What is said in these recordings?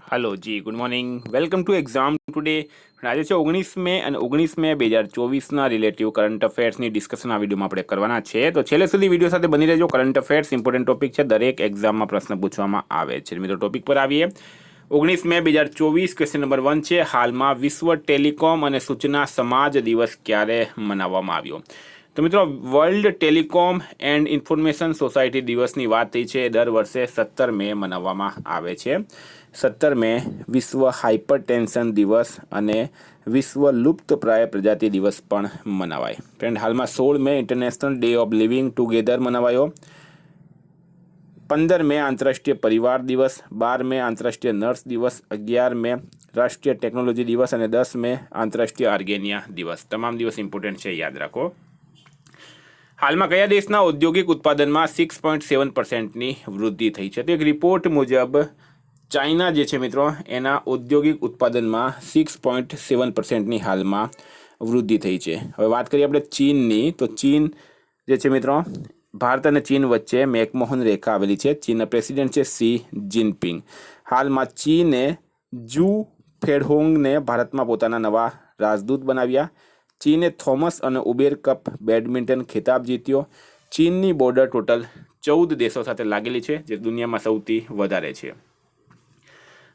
Hello जी, good morning, welcome to exam today. આજે છે 19 મે અને 19 મે 2024ના રિલેટિવ કરંટ અફેર્સની ડિસ્કશન આ વિડીયોમાં આપણે કરવાના છે. તો છેલ્લે સુધી વિડીયો સાથે બની રહેજો. કરંટ અફેર્સ ઇમ્પોર્ટન્ટ ટોપિક છે, દરેક એક્ઝામમાં પ્રશ્ન પૂછવામાં આવે છે. મિત્રો ટોપિક પર આવીએ. 19 મે 2024 ક્વેશ્ચન નંબર 1 છે. હાલમાં વિશ્વ ટેલિકોમ અને સૂચના સમાજ દિવસ ક્યારે મનાવવામાં આવ્યો? તો મિત્રો world telecom and information society દિવસની વાત થઈ છે. દર વર્ષે 17 મે મનાવવામાં આવે છે. 17 મે વિશ્વ હાઇપરટેન્શન દિવસ અને વિશ્વ લુપ્તપ્રાય પ્રજાતિ દિવસ પણ મનાવાય. ફ્રેન્ડ, હાલમાં 16 May international day of living together મનાવાયો. 15 મે આંતરરાષ્ટ્રીય પરિવાર દિવસ, 12 મે આંતરરાષ્ટ્રીય નર્સ દિવસ, 11 મે રાષ્ટ્રીય ટેકનોલોજી દિવસ અને 10 મે આંતરરાષ્ટ્રીય આર્ગેનિયા દિવસ. તમામ દિવસ ઇમ્પોર્ટન્ટ છે, યાદ રાખો. હાલમાં કયા દેશના ઔદ્યોગિક ઉત્પાદનમાં 6.7%ની વૃદ્ધિ થઈ છે? તો એક રિપોર્ટ મુજબ ચાઇના જે છે મિત્રો એના ઔદ્યોગિક ઉત્પાદનમાં 6.7%ની હાલમાં વૃદ્ધિ થઈ છે. હવે વાત કરીએ આપણે ચીનની, તો ચીન જે છે મિત્રો, ભારત અને ચીન વચ્ચે મેકમોહન રેખા આવેલી છે. ચીનના પ્રેસિડેન્ટ છે શી જિનપિંગ. હાલમાં ચીને જુ ફેડહોંગને ભારતમાં પોતાના નવા રાજદૂત બનાવ્યા. ચીને થોમસ અને ઉબેર કપ બેડમિન્ટન ખિતાબ જીત્યો. ચીનની બોર્ડર ટોટલ 14 દેશો સાથે લાગેલી છે, જે દુનિયામાં સૌથી વધારે છે.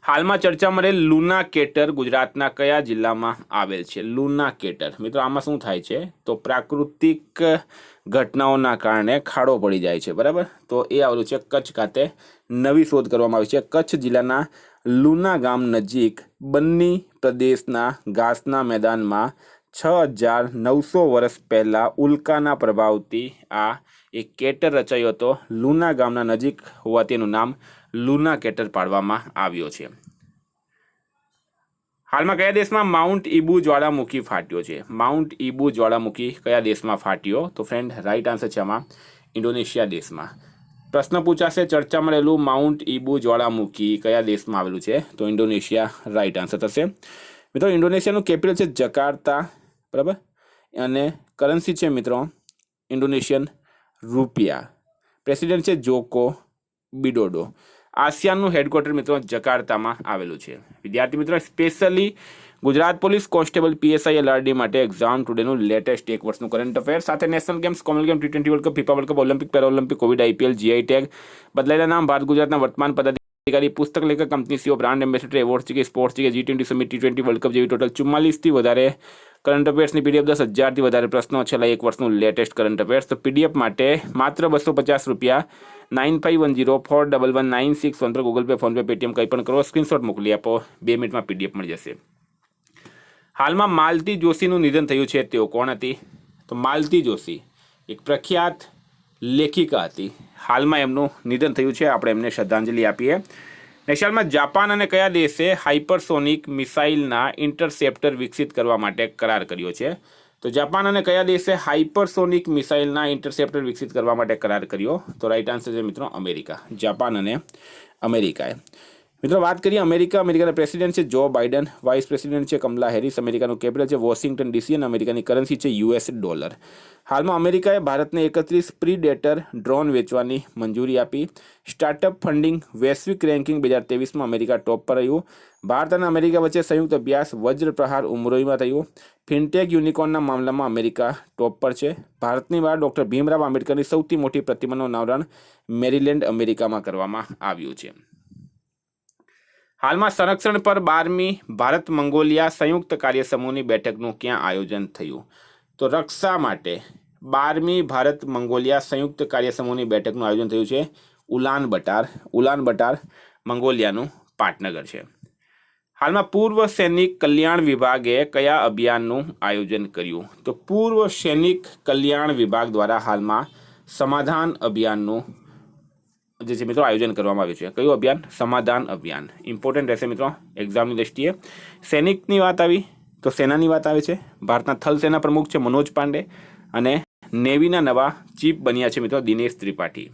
હાલમાં ચર્ચામાં રહેલ લુના કેટર ગુજરાતના કયા જિલ્લામાં આવેલ છે? લુના કેટર મિત્રો, આમાં શું થાય છે? તો પ્રાકૃતિક ઘટનાઓના કારણે ખાડો પડી જાય છે, બરાબર? તો એ આવેલું છે કચ્છ ખાતે. નવી શોધ કરવામાં આવી છે. કચ્છ જિલ્લાના લુના ગામ નજીક બન્ની પ્રદેશના ઘાસના મેદાનમાં 6900 વર્ષ પહેલાં ઉલ્કાના પ્રભાવથી આ એક કેટર રચાયો હતો. લુના ગામના નજીક હોવાથી એનું નામ લુના કેટર પાડવામાં આવ્યો છે. હાલમાં કયા દેશમાં માઉન્ટ ઈબુ જ્વાળામુખી ફાટ્યો છે? માઉન્ટ ઈબુ જ્વાળામુખી કયા દેશમાં ફાટ્યો? તો ફ્રેન્ડ, રાઈટ આન્સર છે આમાં ઇન્ડોનેશિયા દેશમાં. પ્રશ્ન પૂછાશે, ચર્ચામાં રહેલું માઉન્ટ ઈબુ જ્વાળામુખી કયા દેશમાં આવેલું છે? તો ઇન્ડોનેશિયા રાઈટ આન્સર થશે. મિત્રો, ઇન્ડોનેશિયાનું કેપિટલ છે જકાર્તા, બરાબર? અને કરન્સી છે મિત્રો ઇન્ડોનેશિયન રૂપિયા. પ્રેસિડેન્ટ છે જોકો વિડોડો. આસિયાનનું હેડક્વાર્ટર મિત્રો જકાર્તામાં આવેલું છે. વિદ્યાર્થી મિત્રો, specially Gujarat police constable PSI LRD માટે એક્ઝામ ટુડેનું લેટેસ્ટ એક વર્ષનું કરંટ અફેર સાથે national games, Commonwealth game, T20 world cup, FIFA world cup, Olympic, Paralympic, Covid, IPL, GI tag, બદલાયેલા નામ, ભારત ગુજરાતના વર્તમાન પદાધિકારી, પુસ્તક લેખક, company CEO, brand ambassador, award છે, સ્પોર્ટ્સ છે, G20 summit, T20 world cup જેવી ટોટલ 44થી વધારે કરંટ અફેર્સની PDF, 10,000થી વધારે પ્રશ્નો, છેલ્લા એક વર્ષનું લેટેસ્ટ કરંટ અફેર્સ. તો PDF માટે માત્ર 250 રૂપિયા 9510411961 પર ગૂગલ પે, ફોનપે, પેટીએમ કંઈ પણ કરો, સ્ક્રીનશોટ મોકલી આપો, 2 મિનિટમાં PDF મળી જશે. હાલમાં માલતી જોશીનું નિધન થયું છે, તેઓ કોણ હતી? તો માલતી જોશી એક પ્રખ્યાત લેખિકા હતી. હાલમાં એમનું નિધન થયું છે, આપણે એમને શ્રદ્ધાંજલિ આપીએ. નેશનલમાં જાપાન અને કયા દેશે હાઇપરસોનિક મિસાઇલના ઇન્ટરસેપ્ટર વિકસિત કરવા માટે કરાર કર્યો છે? તો જાપાન અને કયા દેશે હાઇપરસોનિક મિસાઇલના ઇન્ટરસેપ્ટર વિકસિત કરવા માટે કરાર કર્યો? તો રાઈટ આન્સર છે મિત્રો અમેરિકા. જાપાન અને અમેરિકાએ. મિત્રો, વાત કરીએ અમેરિકાના પ્રેસિડેન્ટ છે જો બાઇડન, વાઇસ પ્રેસિડેન્ટ છે કમલા હેરિસ, અમેરિકાનું કેપિટલ છે વોશિંગ્ટન DC અને અમેરિકાની કરન્સી છે US ડોલર. હાલમાં અમેરિકાએ ભારતને 31 પ્રીડેટર ડ્રોન વેચવાની મંજૂરી આપી. સ્ટાર્ટઅપ ફંડિંગ વૈશ્વિક રેન્કિંગ 2023માં અમેરિકા ટોપ પર રહ્યું. ભારત અને અમેરિકા વચ્ચે સંયુક્ત અભ્યાસ વજ્ર પ્રહાર ઉમરોઈમાં થયું. ફિનટેક યુનિકોર્નના મામલામાં અમેરિકા ટોપ પર છે. ભારતની બહાર ડૉક્ટર ભીમરાવ આંબેડકરની સૌથી મોટી પ્રતિમાનું અનાવરણ મેરીલેન્ડ અમેરિકામાં કરવામાં આવ્યું છે. હાલમાં સંરક્ષણ પર 12મી ભારત મંગોલિયા સંયુક્ત કાર્યસમૂહની બેઠકનું ક્યાં આયોજન થયું? તો રક્ષા માટે 12મી ભારત મંગોલિયા સંયુક્ત કાર્યસમૂહની બેઠકનું આયોજન થયું છે ઉલાન બટાર મંગોલિયાનું પાટનગર છે. હાલમાં પૂર્વ સૈનિક કલ્યાણ વિભાગે કયા અભિયાનનું આયોજન કર્યું? તો પૂર્વ સૈનિક કલ્યાણ વિભાગ દ્વારા હાલમાં સમાધાન અભિયાનનું જે છે મિત્રો આયોજન કરવામાં આવ્યું છે. કયું અભિયાન? સમાધાન અભિયાન. ઇમ્પોર્ટન્ટ રહેશે મિત્રો એક્ઝામની દ્રષ્ટિએ. સૈનિકની વાત આવી તો સેનાની વાત આવે છે. ભારતના થલ સેના પ્રમુખ છે મનોજ પાંડે અને નેવીના નવા ચીફ બન્યા છે મિત્રો દિનેશ ત્રિપાઠી.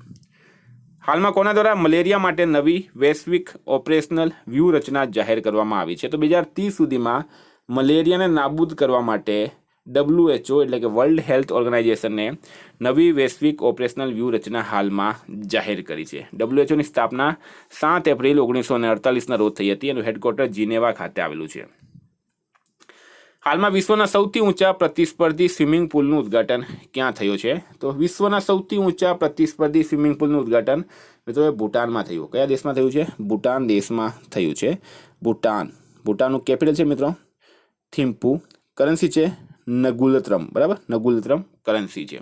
હાલમાં કોના દ્વારા મલેરિયા માટે નવી વૈશ્વિક ઓપરેશનલ વ્યૂહરચના જાહેર કરવામાં આવી છે? તો 2030 સુધીમાં મલેરિયાને નાબૂદ કરવા માટે WHO એટલે કે વર્લ્ડ હેલ્થ ઓર્ગેનાઇઝેશને નવી વૈશ્વિક ઓપરેશનલ વ્યૂહરચના હાલમાં જાહેર કરી છે. WHOની સ્થાપના 7 એપ્રિલ 1948ના રોજ થઈ હતી. એનું હેડક્વાર્ટર જીનેવા ખાતે આવેલું છે. હાલમાં વિશ્વના સૌથી ઊંચા પ્રતિસ્પર્ધી સ્વિમિંગ પુલનું ઉદ્ઘાટન ક્યાં થયું છે? તો વિશ્વના સૌથી ઊંચા પ્રતિસ્પર્ધી સ્વિમિંગ પુલનું ઉદ્ઘાટન મિત્રો એ ભૂટાનમાં થયું. કયા દેશમાં થયું છે? ભૂટાન દેશમાં થયું છે. ભૂટાનનું કેપિટલ છે મિત્રો થિમ્પુ. કરન્સી છે નગુલત્રમ. બરાબર, નગુલત્રમ કરન્સી છે.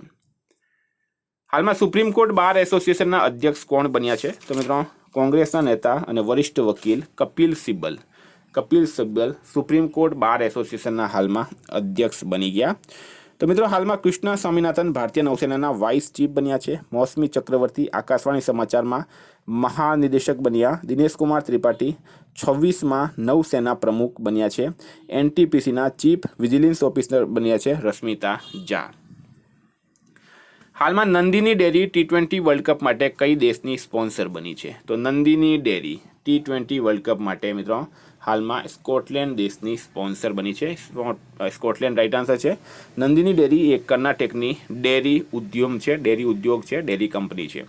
હાલમાં સુપ્રીમ કોર્ટ બાર એસોસિએશનના અધ્યક્ષ કોણ બન્યા છે? તો મિત્રો કોંગ્રેસના નેતા અને વરિષ્ઠ વકીલ કપિલ સિબ્બલ સુપ્રીમ કોર્ટ બાર એસોસિએશનના હાલમાં અધ્યક્ષ બની ગયા. તો મિત્રો હાલમાં કૃષ્ણ સ્વામીનાથન ભારતીય નૌસેનાના વાઇસ ચીફ બન્યા છે. મૌસમી ચક્રવર્તી આકાશવાણી સમાચારમાં મહાનિદેશક બન્યા. દિનેશ કુમાર ત્રિપાઠી 26માં નૌસેના પ્રમુખ બન્યા છે. NTPCના ચીફ વિજિલન્સ ઓફિસર બન્યા છે રશ્મિતા ઝા. હાલમાં Nandini dairy T20 world cup માટે કઈ દેશની સ્પોન્સર બની છે? તો Nandini dairy T20 world cup માટે મિત્રો હાલમાં સ્કોટલેન્ડ દેશની સ્પોન્સર બની છે. સ્કોટલેન્ડ રાઇટ આન્સર છે. નંદિની ડેરી એક કર્ણાટકની ડેરી ઉદ્યોગ છે, ડેરી કંપની છે.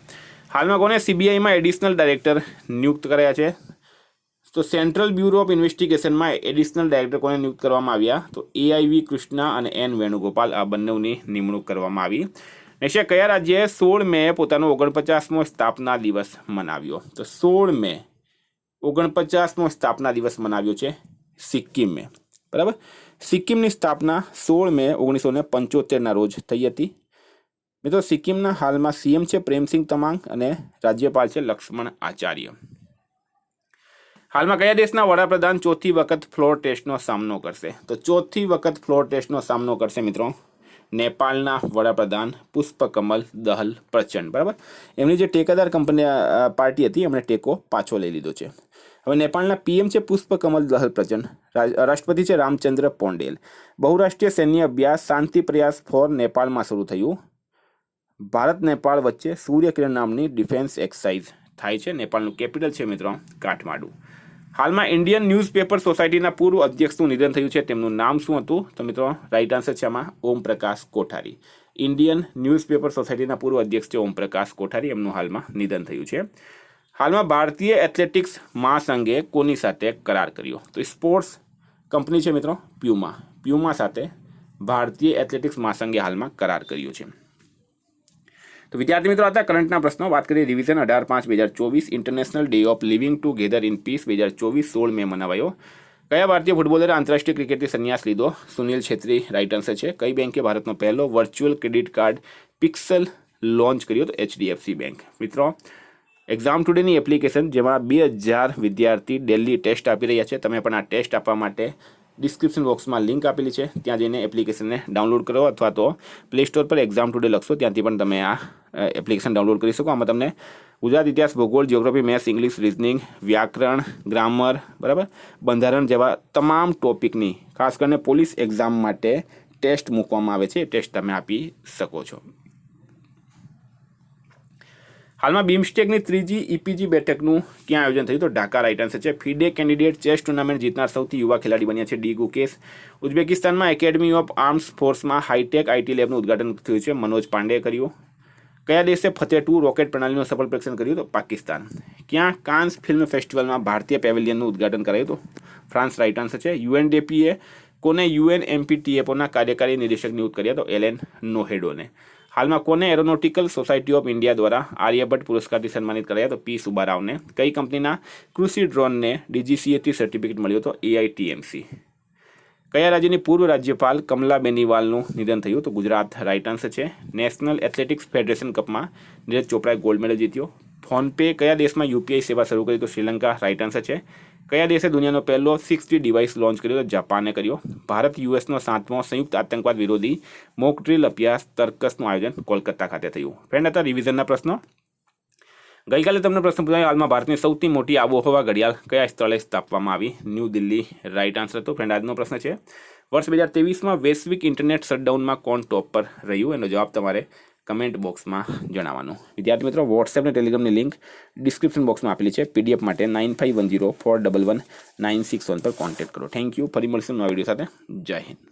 હાલમાં કોને CBIમાં એડિશનલ ડાયરેક્ટર નિયુક્ત કર્યા છે? તો સેન્ટ્રલ બ્યુરો ઓફ ઇન્વેસ્ટિગેશનમાં એડિશનલ ડાયરેક્ટર કોને નિયુક્ત કરવામાં આવ્યા? તો AIV કૃષ્ણા અને N વેણુગોપાલ આ બંનેની નિમણૂક કરવામાં આવી. નેક્સ્ટ કયા રાજ્યએ 16 મે પોતાનો 49મો સ્થાપના દિવસ મનાવ્યો? તો 16 મે 49મો સ્થાપના દિવસ મનાવ્યો છે સિક્કિમે. બરાબર, સિક્કિમની સ્થાપના 16 મે 1975ના રોજ થઈ હતી. મિત્રો સિક્કિમના હાલમાં CM છે પ્રેમસિંહ તમાંગ અને રાજ્યપાલ છે લક્ષ્મણ આચાર્ય. હાલમાં કયા દેશના વડાપ્રધાન ચોથી વખત ફ્લોર ટેસ્ટનો સામનો કરશે? તો ચોથી વખત ફ્લોર ટેસ્ટનો સામનો કરશે મિત્રો નેપાળના વડાપ્રધાન પુષ્પકમલ દહલ પ્રચંડ. બરાબર, એમની જે ટેકાદાર કંપની પાર્ટી હતી એમણે ટેકો પાછો લઈ લીધો છે. હવે નેપાળના PM છે પુષ્પકમલ દહલ પ્રચંડ. રાષ્ટ્રપતિ છે રામચંદ્ર પોંડેલ. બહુરાષ્ટ્રીય સૈન્ય અભ્યાસ શાંતિ પ્રયાસ ફોર નેપાળમાં શરૂ થયું. ભારત નેપાળ વચ્ચે સૂર્યકિરણ નામની ડિફેન્સ એક્સરસાઇઝ થાય છે. નેપાળનું કેપિટલ છે મિત્રો કાઠમાંડુ. હાલમાં ઇન્ડિયન ન્યૂઝપેપર સોસાયટીના પૂર્વ અધ્યક્ષનું નિધન થયું છે. તેમનું નામ શું હતું? તો મિત્રો રાઇટ આન્સર છે આમાં ઓમ પ્રકાશ કોઠારી. ઇન્ડિયન ન્યૂઝપેપર સોસાયટીના પૂર્વ અધ્યક્ષ છે ઓમ પ્રકાશ કોઠારી. એમનું હાલમાં નિધન થયું છે. હાલમાં ભારતીય એથ્લેટિક્સ મહાસંઘે કોની સાથે કરાર કર્યો? તો સ્પોર્ટ્સ કંપની છે મિત્રો પ્યુમા સાથે ભારતીય એથ્લેટિક્સ મહાસંઘે હાલમાં કરાર કર્યો છે. તો વિદ્યાર્થી મિત્રો હતા કરંટના પ્રશ્નો. વાત કરીએ revision 18/5/2024 international day of living together in peace 2024 16 May મનાવાયો. કયા ભારતીય ફૂટબોલરે આંતરરાષ્ટ્રીય ક્રિકેટથી સંન્યાસ લીધો? સુનિલ છેત્રી રાઇટ આન્સર છે. કઈ બેંકે ભારતનો પહેલો virtual credit card pixel launch કર્યો? તો HDFC બેંક. મિત્રો એક્ઝામ ટુડેની એપ્લિકેશન જેમાં 2000 વિદ્યાર્થી ડેલી ટેસ્ટ આપી રહ્યા છે. તમે પણ આ ટેસ્ટ આપવા માટે ડિસ્ક્રિપ્શન બોક્સમાં લિંક આપેલી છે, ત્યાં જઈને એપ્લિકેશનને ડાઉનલોડ કરો અથવા તો પ્લે સ્ટોર પર એક્ઝામ ટુડે લખશો ત્યાંથી પણ તમે આ એપ્લિકેશન ડાઉનલોડ કરી શકો. આમાં તમને ગુજરાત ઇતિહાસ, ભૂગોળ, જિયોગ્રાફી, મેથ્સ, ઇંગ્લિશ, રિઝનિંગ, વ્યાકરણ, ગ્રામર, બરાબર, બંધારણ જેવા તમામ ટોપિકની ખાસ કરીને પોલીસ એક્ઝામ માટે ટેસ્ટ મૂકવામાં આવે છે. એ ટેસ્ટ તમે આપી શકો છો. હાલમાં બિમસ્ટેકની 3જી EPG બેઠકનું ક્યાં આયોજન થયું? તો ઢાકા રાઇટ આન્સર છે. ફીડે કેન્ડિડેટ ચેસ ટુર્નામેન્ટ જીતનાર સૌથી યુવા ખેલાડી બન્યા છે ડી ગુકેશ. ઉઝબેકિસ્તાનમાં એકેડમી ઓફ આર્મ્સ ફોર્સમાં હાઈટેક IT લેબનું ઉદ્ઘાટન થયું છે, મનોજ પાંડેએ કર્યું. કયા દેશે ફતેહ 2 રોકેટ પ્રણાલીનું સફળ પરીક્ષણ કર્યું? તો પાકિસ્તાન. ક્યાં કાન્સ ફિલ્મ ફેસ્ટિવલમાં ભારતીય પેવેલિયનનું ઉદ્ઘાટન કરાયું? તો ફ્રાન્સ રાઇટ આન્સર છે. UNDPએ કોને UNMPTFOના કાર્યકારી નિદેશક નિયુક્ત કર્યા? તો એલેન નોહેડોને. હાલમાં કોને એરોનોટિકલ સોસાયટી ઓફ ઇન્ડિયા દ્વારા આર્યભટ્ટ પુરસ્કારથી સન્માનિત કરાયા? તો P સુબારાવને. કઈ કંપનીના કૃષિ ડ્રોનને DGCAથી સર્ટિફિકેટ મળ્યું? તો AITMC. કયા રાજ્યની પૂર્વ રાજ્યપાલ કમલા બેનીવાલનું નિધન થયું? તો ગુજરાત રાઇટ આન્સર છે. નેશનલ એથ્લેટિક્સ ફેડરેશન કપમાં નીરજ ચોપરાએ ગોલ્ડ મેડલ જીત્યો. ફોનપે કયા દેશમાં UPI સેવા શરૂ કરી? તો શ્રીલંકા રાઇટ આન્સર છે. કયા દેશે દુનિયાનો પહેલો 6G ડિવાઇસ લોન્ચ કર્યો? તો જાપાને કર્યો. ભારત US નો 7મો સંયુક્ત આતંકવાદ વિરોધી મોક ડ્રીલ અભ્યાસ તર્કસનું આયોજન કોલકાતા ખાતે થયું. ફ્રેન્ડ હતા રિવિઝનના પ્રશ્નો. ગઈકાલે તમને પ્રશ્ન પૂછાયો હાલમાં ભારતની સૌથી મોટી આબોહવા ઘડિયાળ કયા સ્થળે સ્થાપવામાં આવી? ન્યૂ દિલ્હી રાઇટ આન્સર હતો. ફ્રેન્ડ આજનો પ્રશ્ન છે વર્ષ 2023માં વૈશ્વિક ઇન્ટરનેટ શટડાઉનમાં કોણ ટોપ પર રહ્યું? એનો જવાબ તમારે કમેન્ટ બોક્સમાં જણાવવાનું. વિદ્યાર્થી મિત્રો વોટ્સએપ અને ટેલિગ્રામની લિંક ડિસ્ક્રિપ્શન બોક્સમાં આપેલી છે. PDF માટે 9510411961 પર કોન્ટેક્ટ કરો. Thank you. ફરી મળીશું નવા વિડીયો સાથે. જય હિન્દ.